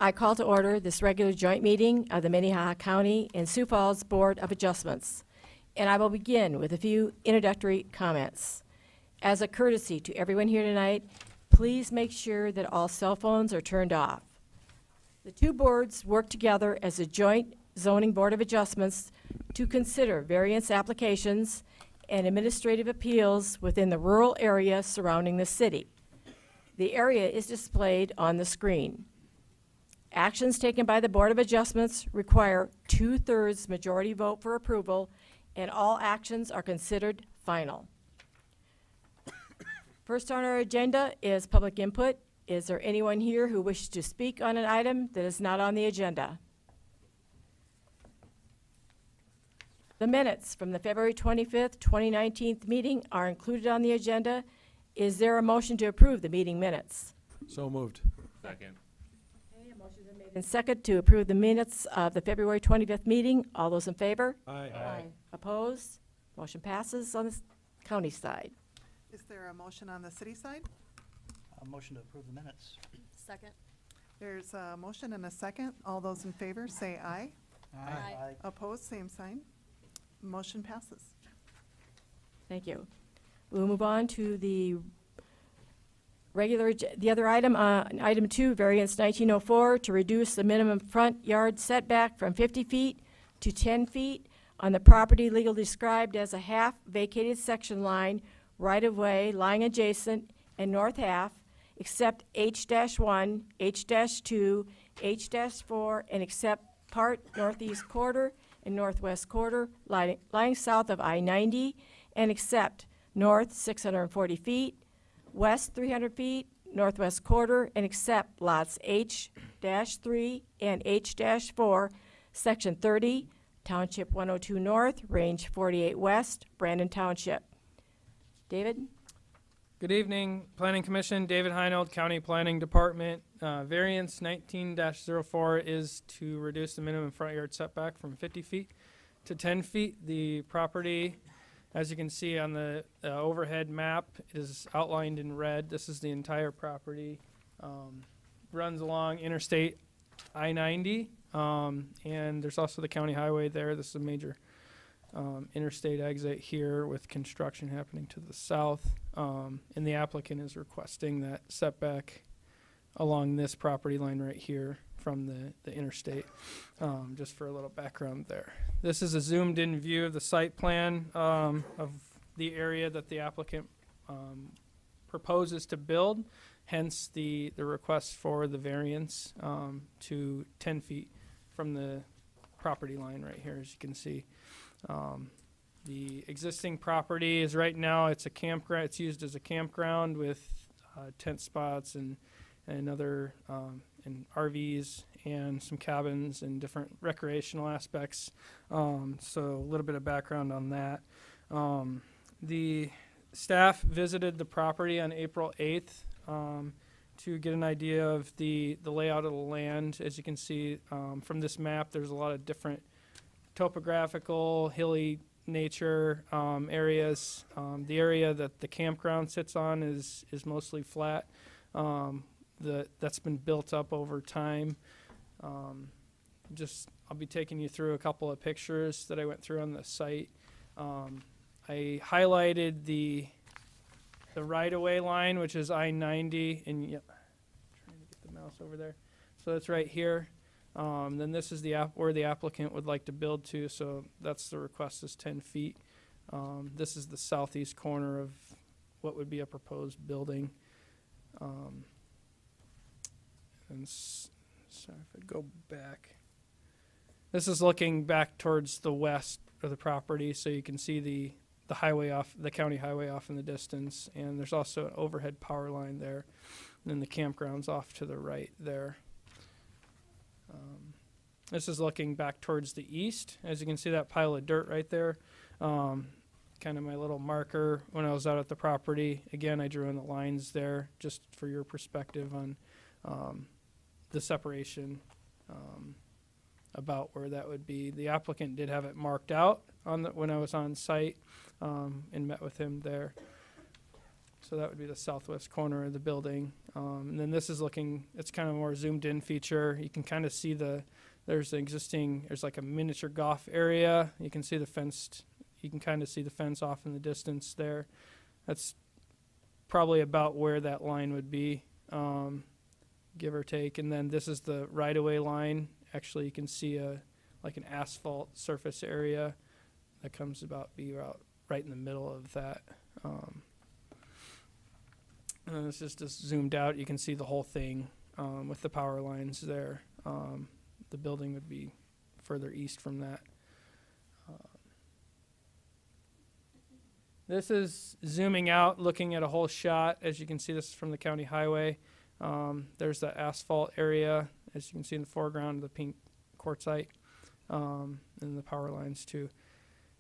I call to order this regular joint meeting of the Minnehaha County and Sioux Falls Board of Adjustments, and I will begin with a few introductory comments. As a courtesy to everyone here tonight, please make sure that all cell phones are turned off. The two boards work together as a joint zoning board of adjustments to consider variance applications and administrative appeals within the rural area surrounding the city. The area is displayed on the screen. Actions taken by the Board of Adjustments require 2/3 majority vote for approval, and all actions are considered final. First on our agenda is public input. Is there anyone here who wishes to speak on an item that is not on the agenda? The minutes from the February 25th, 2019 meeting are included on the agenda. Is there a motion to approve the meeting minutes? So moved. Second. Okay, a motion has been made and second to approve the minutes of the February 25th meeting. All those in favor? Aye. Aye. Opposed? Motion passes on the county side. Is there a motion on the city side? A motion to approve the minutes. Second. There's a motion and a second. All those in favor say aye. Aye. Opposed, same sign. Motion passes. Thank you. We'll move on to the the other item, item 2, variance 1904, to reduce the minimum front yard setback from 50 feet to 10 feet on the property legally described as a half vacated section line right-of-way lying adjacent and north half, except H-1, H-2, H-4, and except part northeast quarter and northwest quarter lying south of I-90, and except north 640 feet, west 300 feet, northwest quarter, and except lots H-3 and H-4, section 30, township 102 north, range 48 west, Brandon Township. David? Good evening, Planning Commission. David Heinold, County Planning Department. Variance 19-04 is to reduce the minimum front yard setback from 50 feet to 10 feet. The property, as you can see on the overhead map, is outlined in red. This is the entire property. Runs along Interstate I-90, and there's also the county highway there. This is a major interstate exit here with construction happening to the south, and the applicant is requesting that setback along this property line right here from the interstate. Just for a little background there. This is a zoomed in view of the site plan of the area that the applicant proposes to build, hence the request for the variance to 10 feet from the property line right here, as you can see. The existing property is right now, it's a campground. It's used as a campground with tent spots and other and RVs and some cabins and different recreational aspects. So a little bit of background on that. The staff visited the property on April 8th to get an idea of the layout of the land. As you can see from this map, there's a lot of different topographical, hilly nature areas. The area that the campground sits on is mostly flat. That's been built up over time. I'll be taking you through a couple of pictures that I went through on the site. I highlighted the right-of-way line, which is I-90, and trying to get the mouse over there. So that's right here. Then this is where the applicant would like to build to, so that's the request is 10 feet. This is the southeast corner of what would be a proposed building. So if I go back, this is looking back towards the west of the property, so you can see the highway off, the county highway off in the distance, and there's also an overhead power line there, and then the campground's off to the right there. This is looking back towards the east. As you can see, that pile of dirt right there, kind of my little marker when I was out at the property. Again, I drew in the lines there just for your perspective on the separation, about where that would be. The applicant did have it marked out when I was on site and met with him there. So that would be the southwest corner of the building. And then this is looking, it's kind of a more zoomed in feature. You can kind of see there's like a miniature golf area. You can see you can kind of see the fence off in the distance there. That's probably about where that line would be, give or take. And then this is the right-of-way line. Actually, you can see like an asphalt surface area that comes about right in the middle of that. And then this is just zoomed out. You can see the whole thing with the power lines there. The building would be further east from that. This is zooming out, looking at a whole shot. As you can see, this is from the county highway. There's the asphalt area, as you can see in the foreground, the pink quartzite, and the power lines too.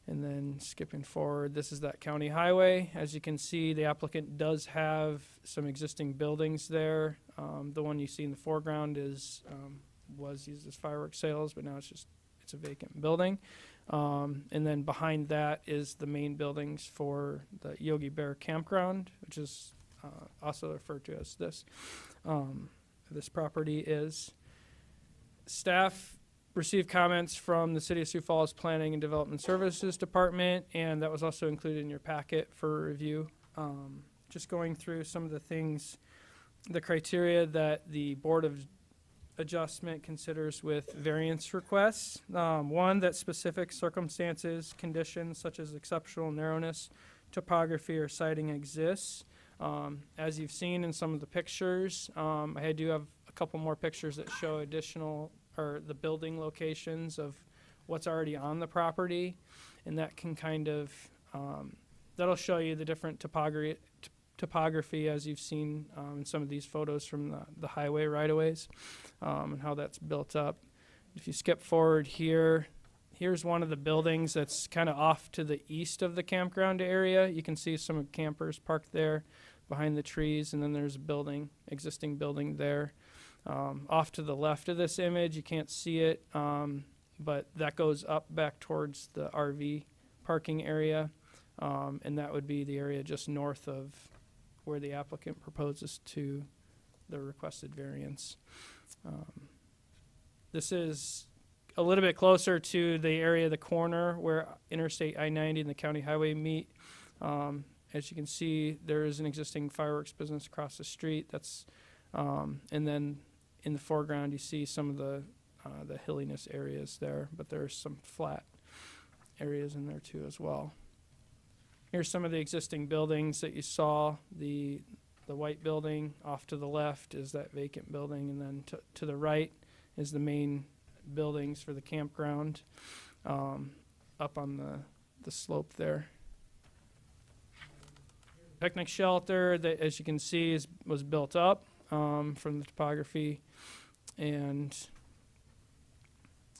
And then skipping forward, this is that county highway. As you can see, the applicant does have some existing buildings there. The one you see in the foreground was used as fireworks sales, but now it's a vacant building. And then behind that is the main buildings for the Yogi Bear Campground, which is also referred to as this. This property is. Staff received comments from the City of Sioux Falls Planning and Development Services Department, and that was also included in your packet for review. Just going through some of the things, the criteria that the Board of Adjustment considers with variance requests. One, that specific circumstances, conditions such as exceptional narrowness, topography, or siting exists. As you've seen in some of the pictures, I do have a couple more pictures that show the building locations of what's already on the property, and that can kind of, that'll show you the different topography as you've seen in some of these photos from the highway right-of-ways, and how that's built up. If you skip forward here's one of the buildings that's kind of off to the east of the campground area. You can see some campers parked there behind the trees, and then there's a existing building there. Off to the left of this image, you can't see it, but that goes up back towards the RV parking area, and that would be the area just north of where the applicant proposes to the requested variance. This is a little bit closer to the area, the corner where Interstate I-90 and the county highway meet. As you can see, there is an existing fireworks business across the street. And then in the foreground, you see some of the hilliness areas there, but there's some flat areas in there too as well. Here's some of the existing buildings that you saw. The white building off to the left is that vacant building, and then to the right is the main buildings for the campground up on the slope there. Picnic shelter that, as you can see, was built up from the topography, and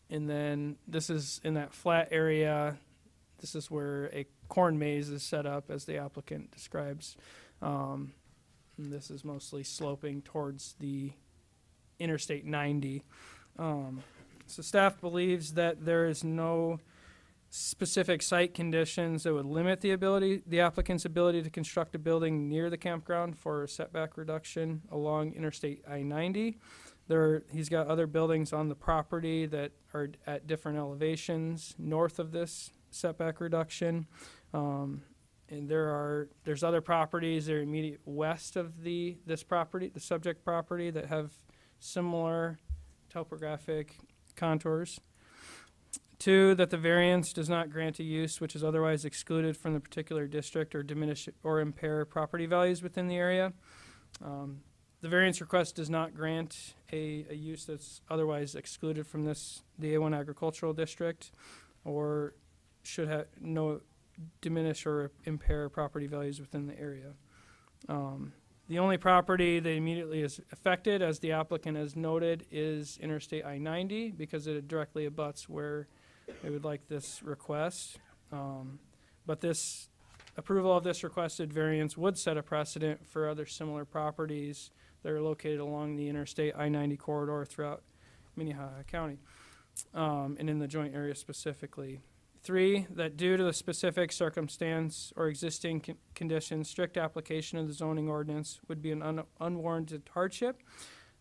then this is in that flat area. This is where a corn maze is set up, as the applicant describes. And this is mostly sloping towards the Interstate 90. So staff believes that there is no specific site conditions that would limit the applicant's ability to construct a building near the campground for a setback reduction along Interstate I-90. He's got other buildings on the property that are at different elevations north of this setback reduction. And there's other properties that are immediate west of this property, the subject property, that have similar topographic contours. 2, that the variance does not grant a use which is otherwise excluded from the particular district or diminish or impair property values within the area. The variance request does not grant a use that's otherwise excluded from the A1 agricultural district, or should have diminish or impair property values within the area. The only property that immediately is affected, as the applicant has noted, is Interstate I-90, because it directly abuts where they would like this request. But this approval of this requested variance would set a precedent for other similar properties that are located along the Interstate I-90 corridor throughout Minnehaha County, and in the joint area specifically. 3, that due to the specific circumstance or existing conditions, strict application of the zoning ordinance would be an unwarranted hardship.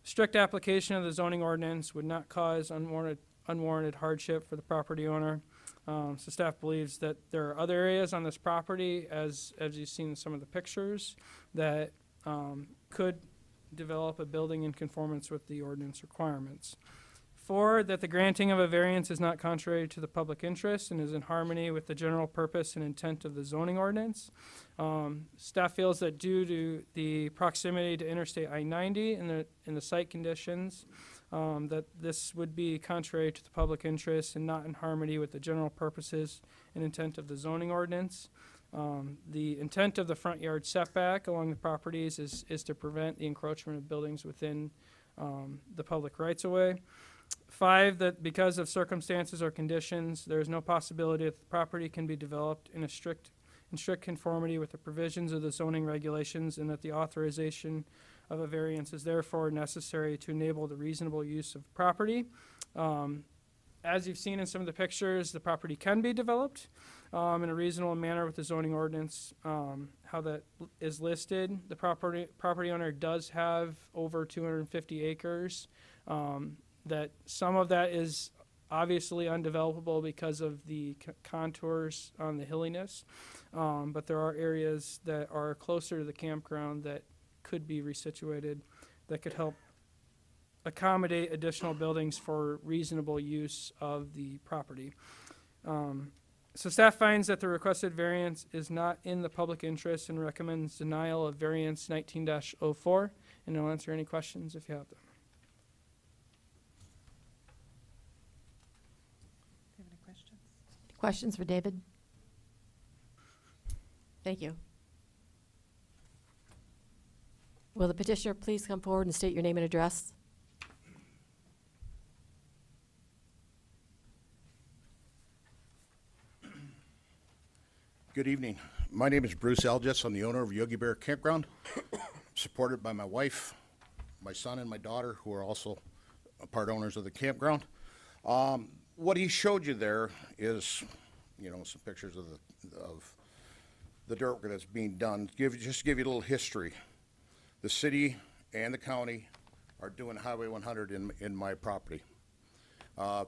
Strict application of the zoning ordinance would not cause unwarranted hardship for the property owner. So staff believes that there are other areas on this property, as you've seen in some of the pictures, that could develop a building in conformance with the ordinance requirements. 4, that the granting of a variance is not contrary to the public interest and is in harmony with the general purpose and intent of the zoning ordinance. Staff feels that due to the proximity to Interstate I-90 and the site conditions, that this would be contrary to the public interest and not in harmony with the general purposes and intent of the zoning ordinance. The intent of the front yard setback along the properties is to prevent the encroachment of buildings within the public rights-of-way. 5, that because of circumstances or conditions, there is no possibility that the property can be developed in strict conformity with the provisions of the zoning regulations, and that the authorization of a variance is therefore necessary to enable the reasonable use of property. As you've seen in some of the pictures, the property can be developed in a reasonable manner with the zoning ordinance, how that is listed. The property owner does have over 250 acres. That some of that is obviously undevelopable because of the contours on the hilliness, but there are areas that are closer to the campground that could be resituated that could help accommodate additional buildings for reasonable use of the property. So staff finds that the requested variance is not in the public interest and recommends denial of variance 19-04, and I'll answer any questions if you have them. Do you have any questions? Questions for David? Thank you. Will the petitioner please come forward and state your name and address? Good evening. My name is Bruce Elgis. I'm the owner of Yogi Bear Campground, supported by my wife, my son, and my daughter, who are also part owners of the campground. What he showed you there is, some pictures of the dirt work that's being done. Just to give you a little history. The city and the county are doing Highway 100 in my property.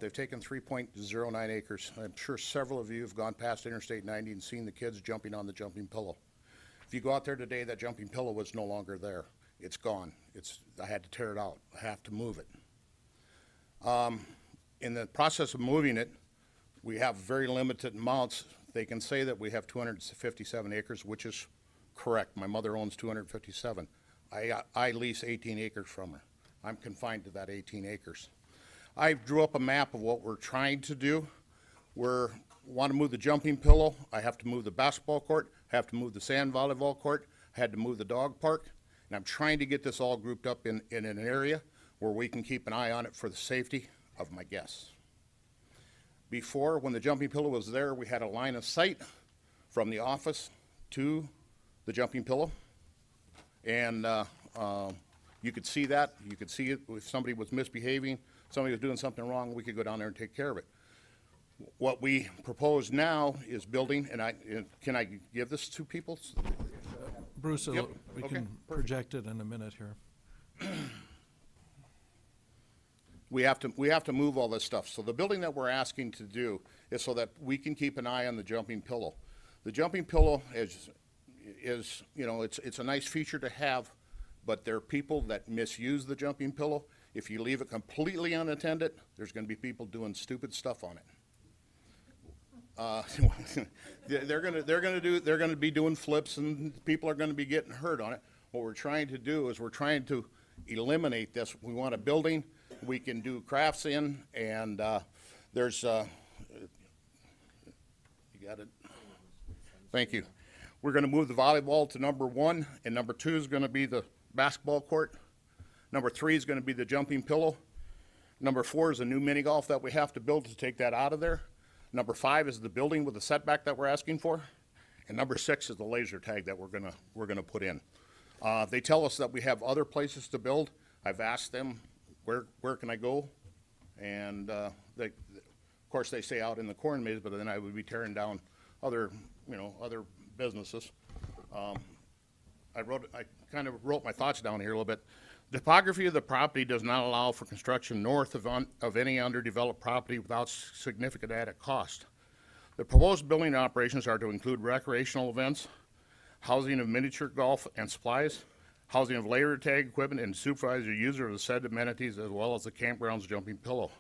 They've taken 3.09 acres. I'm sure several of you have gone past Interstate 90 and seen the kids jumping on the jumping pillow. If you go out there today, that jumping pillow was no longer there. It's gone. I had to tear it out. I have to move it. In the process of moving it, we have very limited amounts. They can say that we have 257 acres, which is correct. My mother owns 257. I lease 18 acres from her. I'm confined to that 18 acres. I drew up a map of what we're trying to do. We want to move the jumping pillow. I have to move the basketball court. I have to move the sand volleyball court. I had to move the dog park. And I'm trying to get this all grouped up in an area where we can keep an eye on it for the safety of my guests. Before, when the jumping pillow was there, we had a line of sight from the office to the jumping pillow. And you could see that. You could see it if somebody was misbehaving, somebody was doing something wrong, we could go down there and take care of it. What we propose now is building, and can I give this to people? Bruce, Yep. we Okay, can perfect. project it in a minute here. We have to move all this stuff. So the building that we're asking to do is so that we can keep an eye on the jumping pillow. The jumping pillow is it's a nice feature to have, but there are people that misuse the jumping pillow. If you leave it completely unattended, there's going to be people doing stupid stuff on it. They're going to be doing flips, and people are going to be getting hurt on it. What we're trying to do is we're trying to eliminate this. We want a building we can do crafts in, and there's you got it. Thank you. We're going to move the volleyball to number 1, and number 2 is going to be the basketball court. Number 3 is going to be the jumping pillow. Number 4 is a new mini golf that we have to build to take that out of there. Number 5 is the building with the setback that we're asking for. And number 6 is the laser tag that we're gonna put in. They tell us that we have other places to build. I've asked them where can I go, and Of course, they say out in the corn maze, but then I would be tearing down other, other businesses. I kind of wrote my thoughts down here a little bit. The topography of the property does not allow for construction north of any underdeveloped property without significant added cost. The proposed building operations are to include recreational events, housing of miniature golf and supplies, housing of laser tag equipment, and supervisor user of the said amenities, as well as the campground's jumping pillow.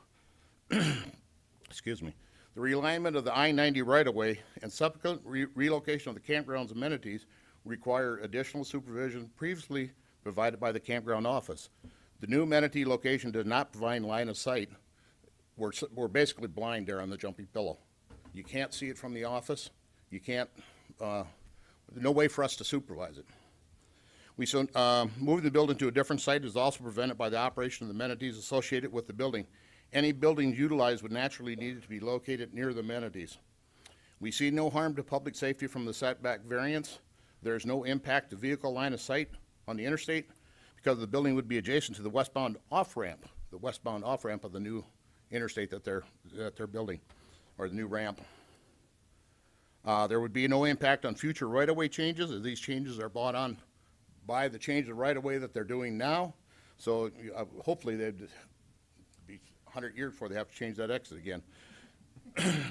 Excuse me. The realignment of the I-90 right-of-way and subsequent relocation of the campground's amenities require additional supervision previously provided by the campground office. The new amenity location does not provide line of sight. We're basically blind there on the jumping pillow. You can't see it from the office. You can't, no way for us to supervise it. Moving the building to a different site is also prevented by the operation of the amenities associated with the building. Any buildings utilized would naturally need to be located near the amenities. We see no harm to public safety from the setback variance. There is no impact to vehicle line of sight on the interstate because the building would be adjacent to the westbound off-ramp of the new interstate that they're building, or the new ramp. There would be no impact on future right-of-way changes, as these changes are brought on by the change of right-of-way that they're doing now. So hopefully they'd be 100 years before they have to change that exit again.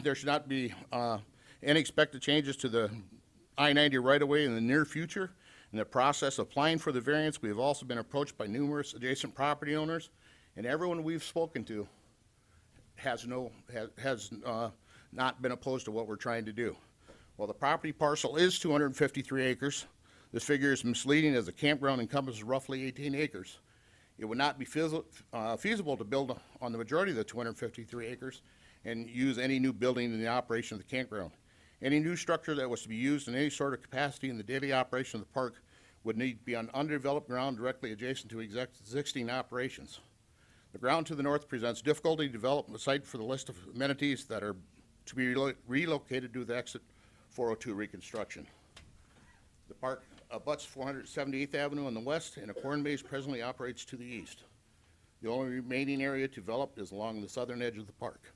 There should not be any expected changes to the I-90 right-of-way in the near future. In the process of applying for the variance, we have also been approached by numerous adjacent property owners, and everyone we've spoken to has not been opposed to what we're trying to do. While the property parcel is 253 acres, this figure is misleading as the campground encompasses roughly 18 acres. It would not be feasible to build on the majority of the 253 acres and use any new building in the operation of the campground. Any new structure that was to be used in any sort of capacity in the daily operation of the park would need to be on undeveloped ground directly adjacent to existing operations. The ground to the north presents difficulty to develop a site for the list of amenities that are to be relocated due to the exit 402 reconstruction. The park abuts 478th Avenue on the west, and a corn maze presently operates to the east. The only remaining area to develop is along the southern edge of the park.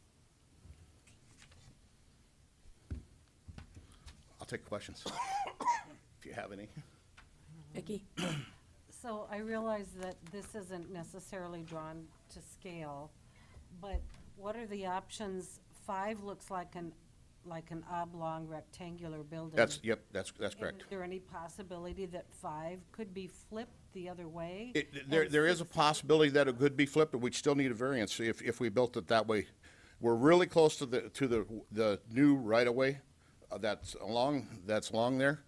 I'll take questions if you have any. Vicki? So I realize that this isn't necessarily drawn to scale, but what are the options? 5 looks like an oblong rectangular building. That's correct. Is there any possibility that 5 could be flipped the other way? There is a possibility that it could be flipped, but we'd still need a variance if we built it that way. We're really close to the new right-of-way that's along there.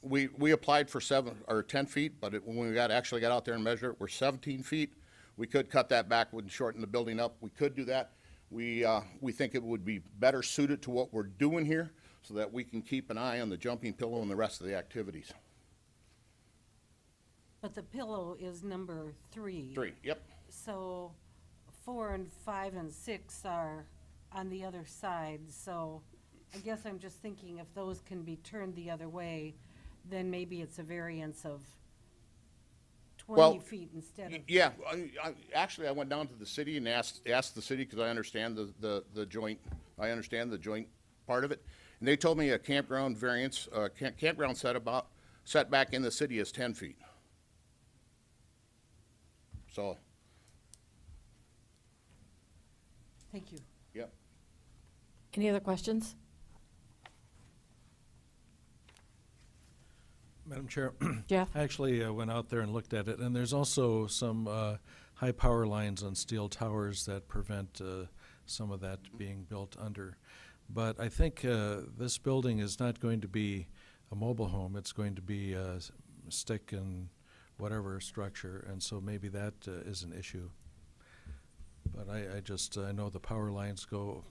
We applied for 7 or 10 feet, but when we actually got out there and measured it, we're 17 feet. We could cut that back and shorten the building up. We could do that. We think it would be better suited to what we're doing here so that we can keep an eye on the jumping pillow and the rest of the activities. But the pillow is number 3. 3, yep. So 4 and 5 and 6 are on the other side, so I guess I'm just thinking if those can be turned the other way, then maybe it's a variance of 20 feet instead of. Yeah, actually, I went down to the city and asked the city, because I understand the joint part of it, and they told me a campground variance, campground setback in the city is 10 feet. So. Thank you. Yep. Any other questions? Madam Chair, Jeff? I actually went out there and looked at it, and there's also some high power lines on steel towers that prevent some of that being built under. But I think this building is not going to be a mobile home. It's going to be a stick and whatever structure, and so maybe that is an issue. But I know the power lines go,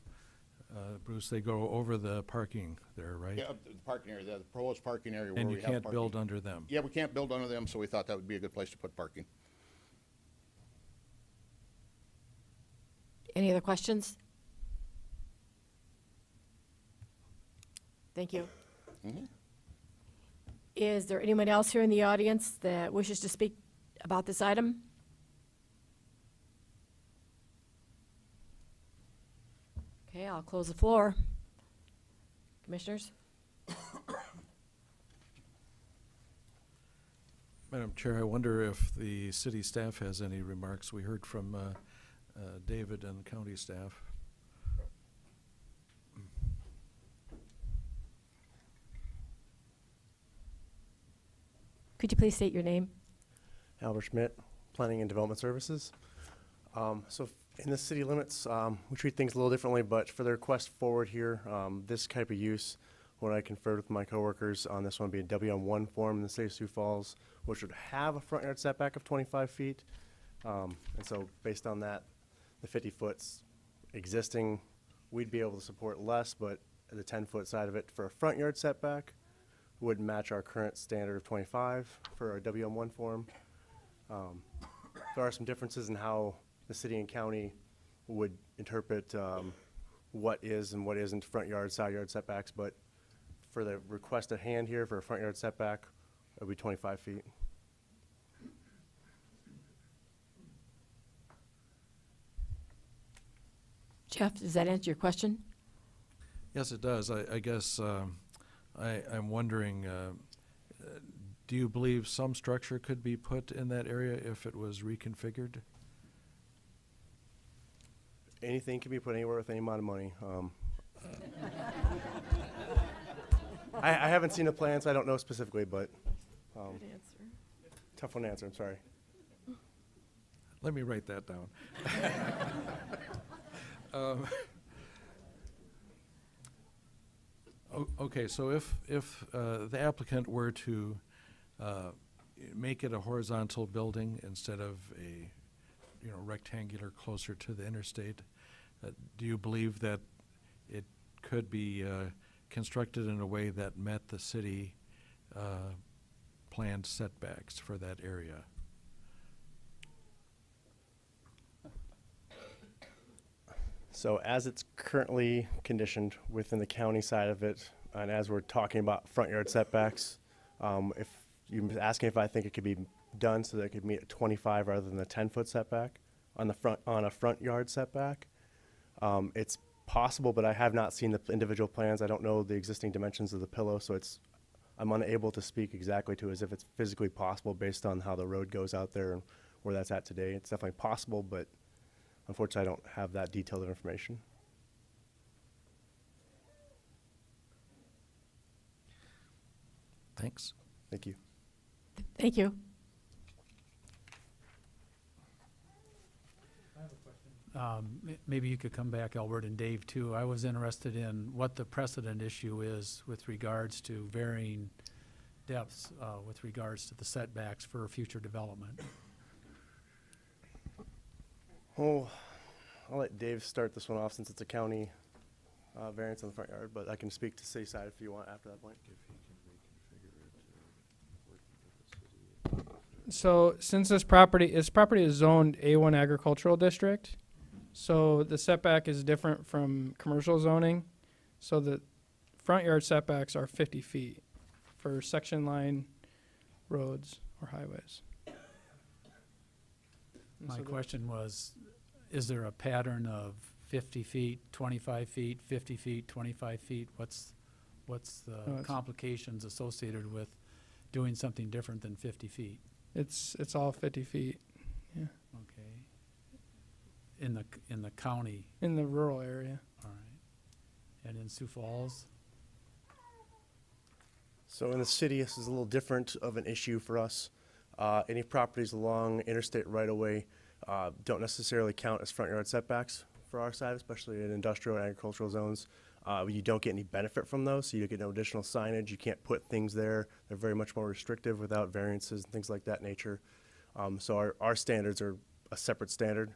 Bruce, they go over the parking there, right? Yeah, the parking area, the proposed parking area where And we you have can't parking. build under them. Yeah, we can't build under them, so we thought that would be a good place to put parking. Any other questions? Thank you. Is there anyone else here in the audience that wishes to speak about this item? I'll close the floor. Commissioners? Madam Chair, I wonder if the city staff has any remarks. We heard from David and county staff. Could you please state your name? Albert Schmidt, Planning and Development Services. In the city limits, we treat things a little differently, but for the request forward here, this type of use, what I conferred with my coworkers on this one being WM1 form in the city of Sioux Falls, which would have a front yard setback of 25 feet. And so based on that, the 50 foot's existing, we'd be able to support less, but the 10-foot side of it for a front yard setback would match our current standard of 25 for our WM1 form. There are some differences in how the city and county would interpret what is and what isn't front yard, side yard setbacks, but for the request at hand here for a front yard setback, it would be 25 feet. Jeff, does that answer your question? Yes, it does. I guess I'm wondering, do you believe some structure could be put in that area if it was reconfigured? Anything can be put anywhere with any amount of money. I haven't seen a plan, so I don't know specifically, but Good answer. tough one to answer, I'm sorry. Let me write that down. Okay, so if the applicant were to make it a horizontal building instead of a rectangular closer to the interstate, do you believe that it could be constructed in a way that met the city planned setbacks for that area? So as it's currently conditioned within the county side of it, and as we're talking about front yard setbacks, if you're asking if I think it could be done so that it could meet a 25 rather than a 10-foot setback on a front yard setback, it's possible, but I have not seen the individual plans. I don't know the existing dimensions of the pillow, so I'm unable to speak exactly to as if it's physically possible based on how the road goes out there and where that's at today. It's definitely possible, but unfortunately, I don't have that detailed information. Thanks. Thank you. Thank you. Maybe you could come back, Albert and Dave, too. I was interested in what the precedent issue is with regards to varying depths with regards to the setbacks for future development. Oh, I'll let Dave start this one off since it's a county variance on the front yard, but I can speak to city side if you want after that point. So since this property is zoned A1 agricultural district, so the setback is different from commercial zoning. So the front yard setbacks are 50 feet for section line roads or highways. And My so the- question was, is there a pattern of 50 feet, 25 feet, 50 feet, 25 feet? What's No, the it's- complications associated with doing something different than 50 feet? It's all 50 feet Okay. In the county, in the rural area. all right. And in Sioux Falls? So in the city, this is a little different of an issue for us. Any properties along interstate right-of-way don't necessarily count as front yard setbacks for our side, especially in industrial and agricultural zones. You don't get any benefit from those, so you get no additional signage. You can't put things there. They're very much more restrictive without variances and things like that nature. So our standards are a separate standard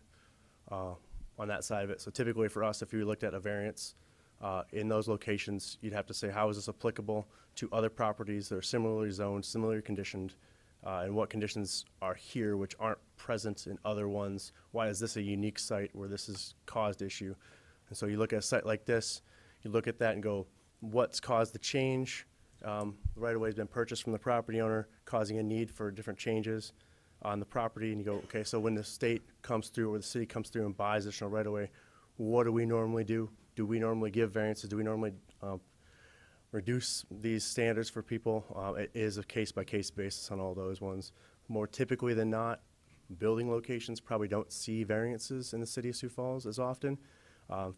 on that side of it. So typically for us, if you looked at a variance in those locations, you'd have to say, how is this applicable to other properties that are similarly zoned, similarly conditioned, and what conditions are here which aren't present in other ones? Why is this a unique site where this has caused issue? And so you look at a site like this, you look at that and go, what's caused the change? The right-of-way has been purchased from the property owner, causing a need for different changes on the property. And you go, okay, so when the state comes through or the city comes through and buys additional right-of-way, what do we normally do? do we normally give variances? Do we normally reduce these standards for people? It is a case-by-case basis on all those ones. More typically than not, building locations probably don't see variances in the city of Sioux Falls as often.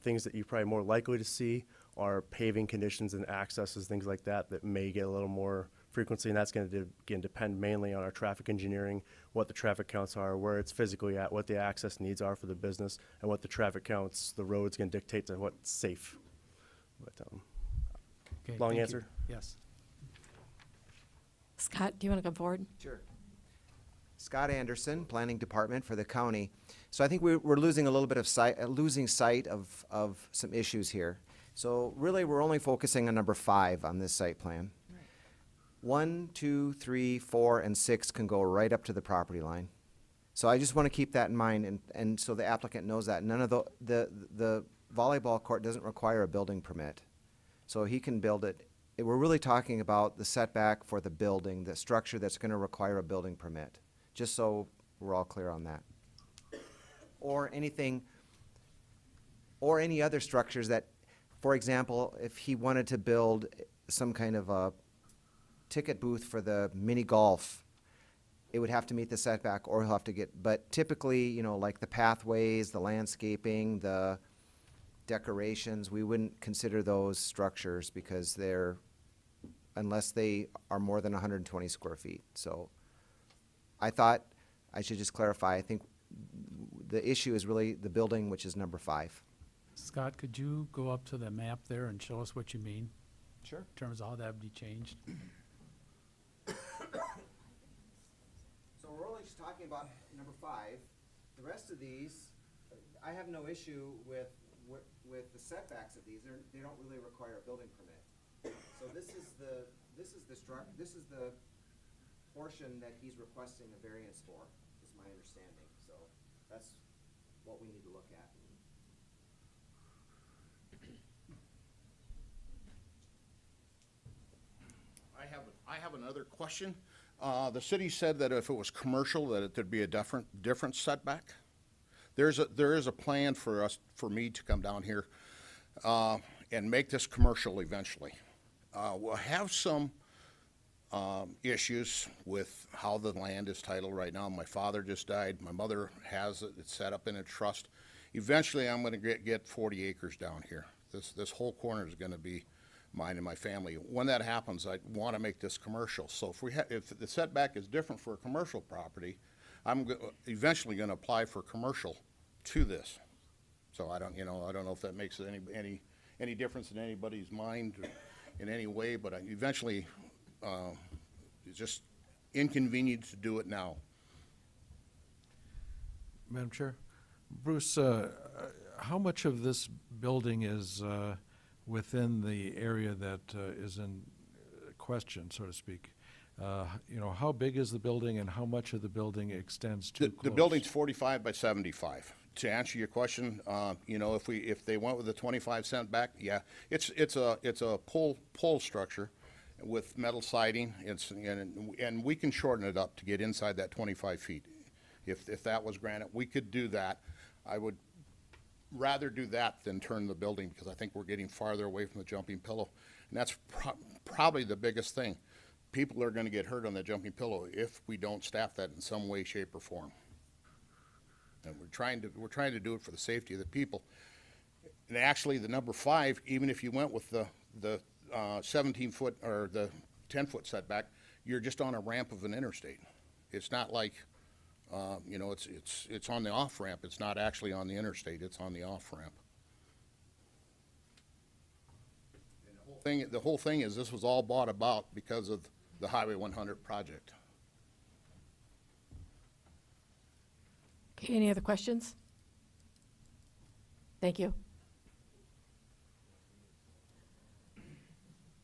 Things that you're probably more likely to see are paving conditions and accesses, things like that, that may get a little more frequency, and that's going to again depend mainly on our traffic engineering, what the traffic counts are, where it's physically at, what the access needs are for the business, and what the traffic counts, the road's going to dictate to what's safe. But, Okay, long thank you. answer? Yes. Scott, do you want to come forward? Sure. Scott Anderson, Planning Department for the county. So I think we're losing a little bit of sight of some issues here. So really, we're only focusing on number 5 on this site plan. 1, 2, 3, 4, and 6 can go right up to the property line. So I just want to keep that in mind, and so the applicant knows that. None of the volleyball court doesn't require a building permit. So he can build it. We're really talking about the setback for the building, the structure that's going to require a building permit, just so we're all clear on that. Or anything, or any other structures that, for example, if he wanted to build some kind of a ticket booth for the mini golf, it would have to meet the setback, or he'll have to get, but typically, you know, like the pathways, the landscaping, the decorations, we wouldn't consider those structures because they're, unless they are more than 120 square feet. So I thought I should just clarify, I think the issue is really the building, which is number 5. Scott, could you go up to the map there and show us what you mean? Sure. In terms of how that would be changed? So we're only just talking about number 5. The rest of these, I have no issue with the setbacks of these. They don't really require a building permit. So this is the portion that he's requesting a variance for, is my understanding. So that's what we need to look at. I have another question. The city said that if it was commercial, that there'd be a different setback. There is a plan for me to come down here and make this commercial eventually. We'll have some issues with how the land is titled right now. My father just died. My mother has it. It's set up in a trust. Eventually, I'm going to get 40 acres down here. This whole corner is going to be mine and my family. When that happens, I want to make this commercial. So if the setback is different for a commercial property, I'm eventually going to apply for commercial to this. So I don't know if that makes any difference in anybody's mind in any way, but eventually it's just inconvenient to do it now. Madam Chair, Bruce, how much of this building is within the area that is in question, so to speak? You know, how big is the building and how much of the building extends too close? The building's 45 by 75. To answer your question, you know, if they went with the 25 back, yeah, it's a pole structure with metal siding. And we can shorten it up to get inside that 25 feet. If that was granted, we could do that. I would rather do that than turn the building because I think we're getting farther away from the jumping pillow. And that's probably the biggest thing. People are going to get hurt on the jumping pillow if we don't staff that in some way, shape, or form. And we're trying to do it for the safety of the people. And actually, the number 5, even if you went with the 17-foot or the 10-foot setback, you're just on a ramp of an interstate. It's not like, you know, it's on the off ramp. It's not actually on the interstate. It's on the off ramp. And the whole thing is this was all brought about because of the Highway 100 project. Okay, any other questions? Thank you.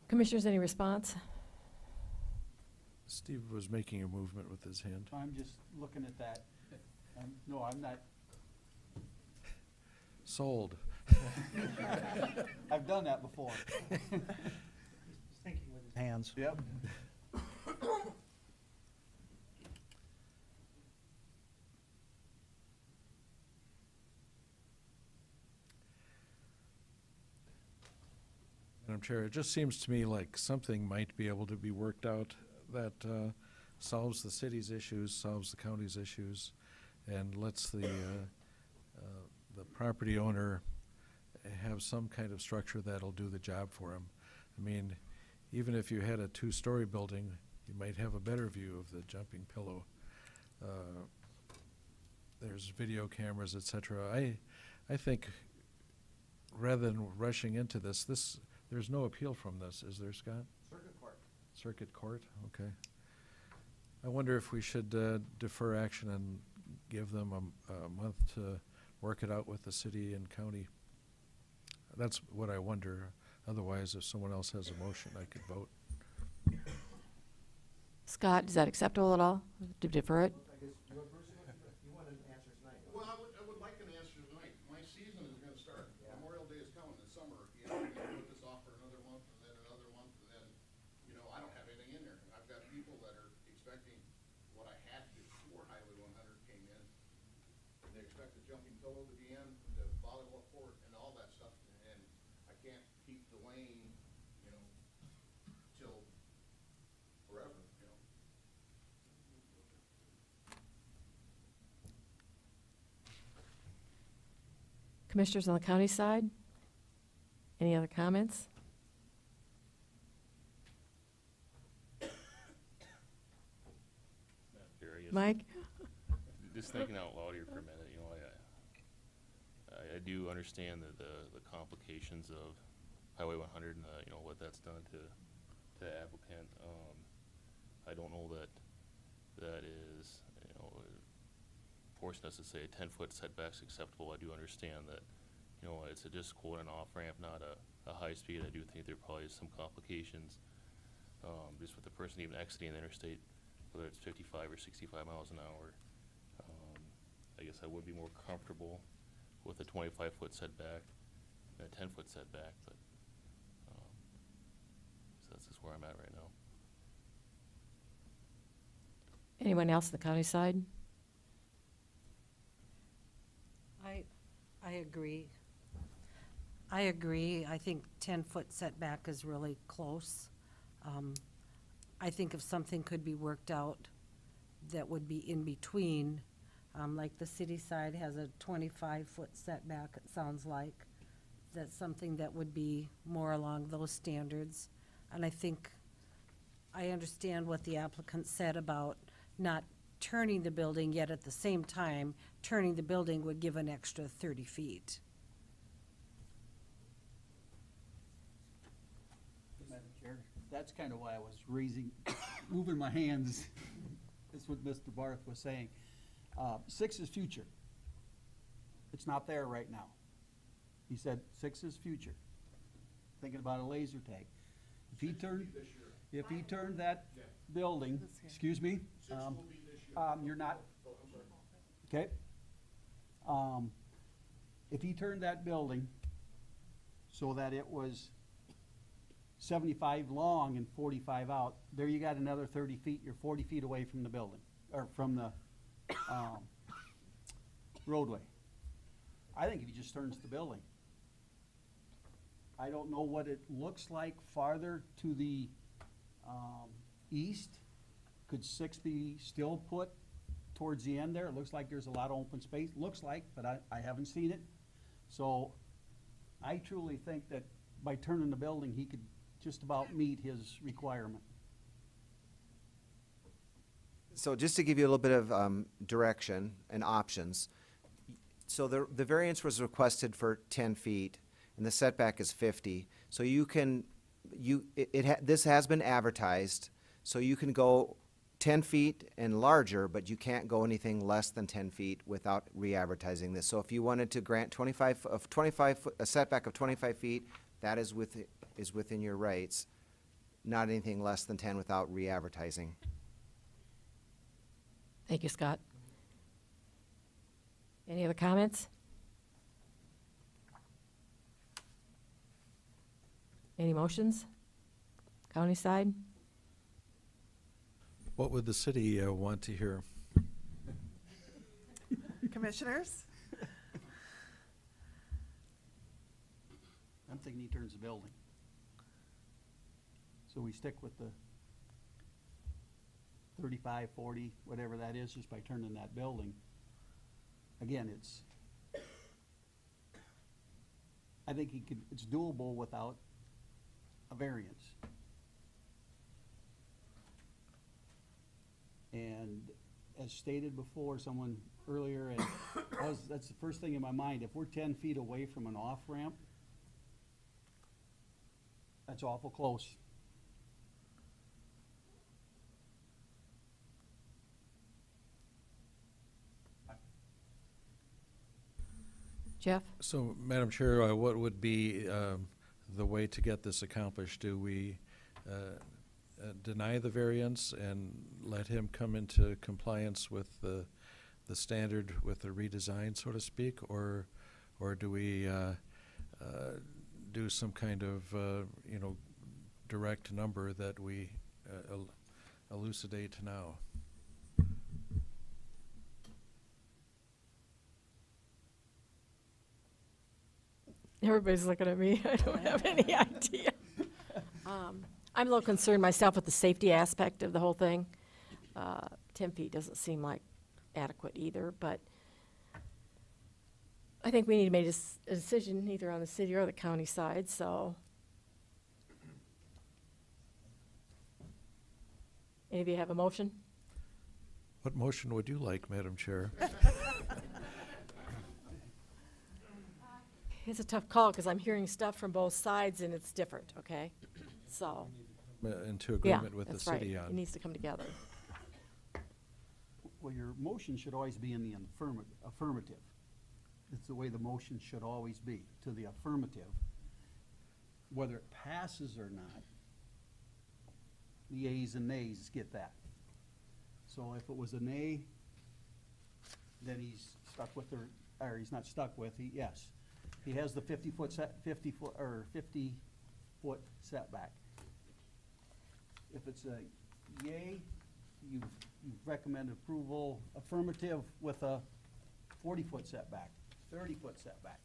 Commissioners, any response? Steve was making a movement with his hand. I'm just looking at that. No, I'm not. Sold. I've done that before. He's thinking with his hands. Yep. Madam Chair. It just seems to me like something might be able to be worked out that solves the city's issues, solves the county's issues, and lets the property owner have some kind of structure that'll do the job for him. I mean, even if you had a two-story building, you might have a better view of the jumping pillow. There's video cameras, et cetera. I think rather than rushing into this, there's no appeal from this, is there, Scott? Circuit court. Circuit court, okay. I wonder if we should defer action and give them a month to work it out with the city and county. That's what I wonder. Otherwise, if someone else has a motion, I could vote. Scott, is that acceptable at all, to defer it? Well, I would like an answer tonight. My season is gonna start. Memorial Day is coming this summer. You know, we're gonna put this off for another month and then another month and then, you know, I don't have anything in there. I've got people that are expecting what I had before Highway 100 came in. And they expect the jumping pillow to be in, the volleyball court and all that stuff. And I can't keep delaying, you know, till forever, you know. Commissioners on the county side? Any other comments? Mike? Just thinking out loud here for a minute, you know, I do understand the complications of Highway 100 and you know, what that's done to the applicant. I don't know that is, you know, forcing us to say a 10-foot setback's acceptable. I do understand that, you know, it's just quote an off-ramp, not a high speed. I do think there probably is some complications, just with the person even exiting the interstate, whether it's 55 or 65 miles an hour. I guess I would be more comfortable with a 25-foot setback than a 10-foot setback, but so that's just where I'm at right now. Anyone else on the county side? I agree. I agree. I think 10-foot setback is really close. I think if something could be worked out that would be in between, like the city side has a 25-foot setback, it sounds like. That's something that would be more along those standards. And I think I understand what the applicant said about not turning the building, yet at the same time, turning the building would give an extra 30 feet. Madam Chair, that's kind of why I was moving my hands. That's what Mr. Barth was saying. 6 is future. It's not there right now. He said 6 is future. Thinking about a laser tag. If he turned that building, excuse me, you're not, okay? If he turned that building so that it was 75 long and 45 out, there you got another 30 feet, you're 40 feet away from the building, or from the roadway. I think if he just turns the building. I don't know what it looks like farther to the east. Could 6 be still put towards the end there? It looks like there's a lot of open space. Looks like, but I haven't seen it. So I truly think that by turning the building, he could just about meet his requirement. So just to give you a little bit of direction and options, so the variance was requested for 10 feet, and the setback is 50. So you can, this has been advertised, so you can go 10 feet and larger, but you can't go anything less than 10 feet without re-advertising this. So if you wanted to grant a setback of 25 feet, that is within your rights, not anything less than 10 without re-advertising. Thank you, Scott. Any other comments? Any motions? County side? What would the city want to hear? Commissioners? I'm thinking he turns the building. So we stick with the 35, 40, whatever that is, just by turning that building. Again, I think it's doable without a variance. And as stated before, someone earlier, and that's the first thing in my mind, if we're 10 feet away from an off-ramp, that's awful close. Jeff? So, Madam Chair, what would be the way to get this accomplished? Do we deny the variance and let him come into compliance with the standard with the redesign, so to speak, or do we do some kind of direct number that we elucidate now? Everybody's looking at me. I don't have any idea. I'm a little concerned myself with the safety aspect of the whole thing. 10 feet doesn't seem like adequate either, but I think we need to make a decision either on the city or the county side, so. Any of you have a motion? What motion would you like, Madam Chair? It's a tough call because I'm hearing stuff from both sides and it's different, okay? So, Into yeah, agreement with the that's right. city It on. needs to come together. Well, your motion should always be in the affirmative. It's the way the motion should always be, to the affirmative. Whether it passes or not, the ayes and nays get that. So if it was a nay, then he's stuck with or he's not stuck with, yes. He has the 50-foot setback. If it's a yay, you recommend approval affirmative with a 40-foot setback, 30-foot setback.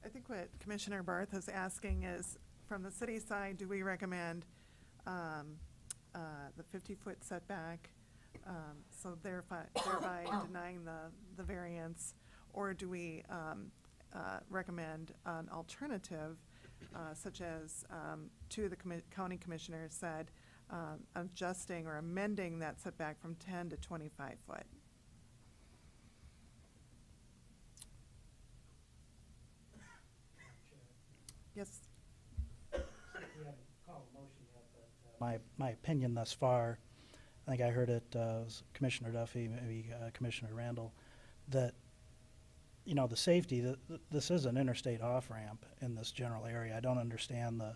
I think what Commissioner Barth is asking is, from the city side, do we recommend the 50-foot setback, so thereby denying the variance, or do we recommend an alternative, such as two of the county commissioners said, adjusting or amending that setback from 10 to 25 foot? Yes. My opinion thus far, I think I heard it, was Commissioner Duffy, maybe Commissioner Randall, that, the safety, this is an interstate off-ramp in this general area. I don't understand the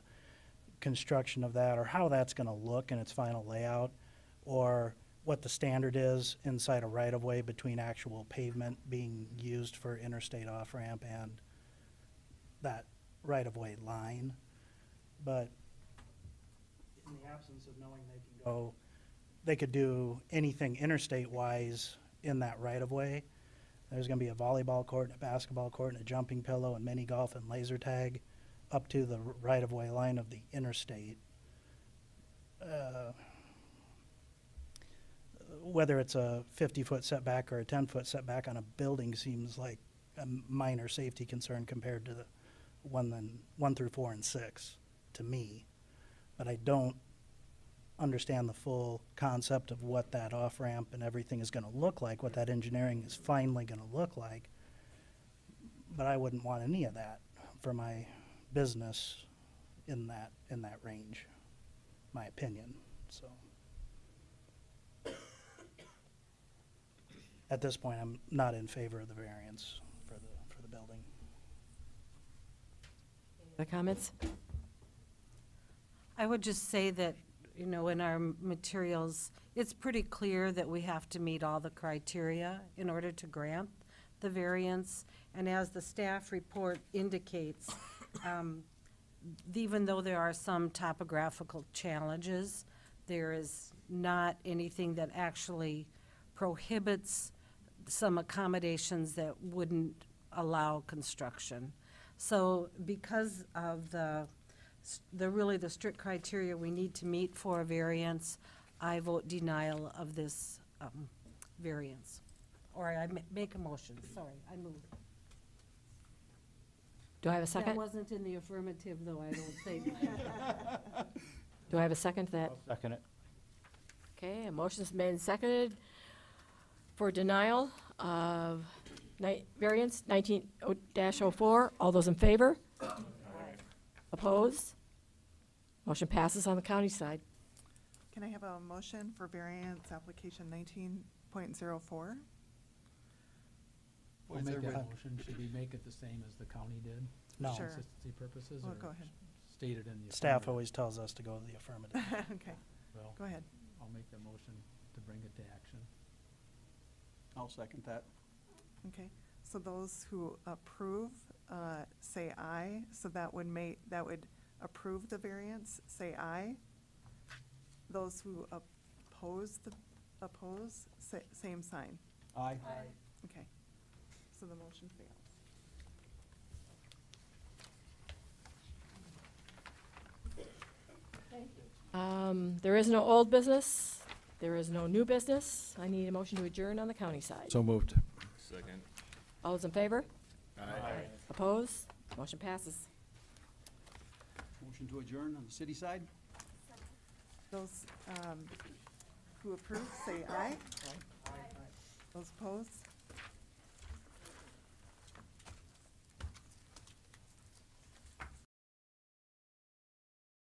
construction of that or how that's going to look in its final layout, or what the standard is inside a right-of-way between actual pavement being used for interstate off-ramp and that right-of-way line. But in the absence of knowing they could do anything interstate-wise in that right-of-way. There's going to be a volleyball court, and a basketball court, and a jumping pillow, and mini golf, and laser tag up to the right-of-way line of the interstate. Whether it's a 50-foot setback or a 10-foot setback on a building seems like a minor safety concern compared to the 1 through 4 and 6 to me. But I don't understand the full concept of what that off-ramp and everything is going to look like, what that engineering is finally going to look like. But I wouldn't want any of that for my business in that range, my opinion. So at this point, I'm not in favor of the variance for the building. Any other comments? I would just say that, in our materials, it's pretty clear that we have to meet all the criteria in order to grant the variance. And as the staff report indicates, even though there are some topographical challenges, there is not anything that actually prohibits some accommodations that wouldn't allow construction. So because of the really the strict criteria we need to meet for a variance, I vote denial of this variance. Or I make a motion, sorry, I move. Do I have a second? That wasn't in the affirmative, though, I don't think. Do I have a second to that? Second it. Okay, a motion's been seconded for denial of variance 19-04. All those in favor? Opposed? Motion passes on the county side. Can I have a motion for variance application 19.04? I'll make that motion. Should we make it the same as the county did? No. Sure. Consistency purposes? Well, or go ahead. Stated in the Staff affirmative? always tells us to go to the affirmative. Okay, Well, go ahead. I'll make the motion to bring it to action. I'll second that. Okay, so those who approve, say aye, so that would approve the variance, say aye. Those who oppose, same sign. Aye. Okay, so the motion fails. There is no old business. There is no new business. I need a motion to adjourn on the county side. So moved. Second. All those in favor? Aye. Opposed? Motion passes. Motion to adjourn on the city side? Those who approve, say aye. Those opposed,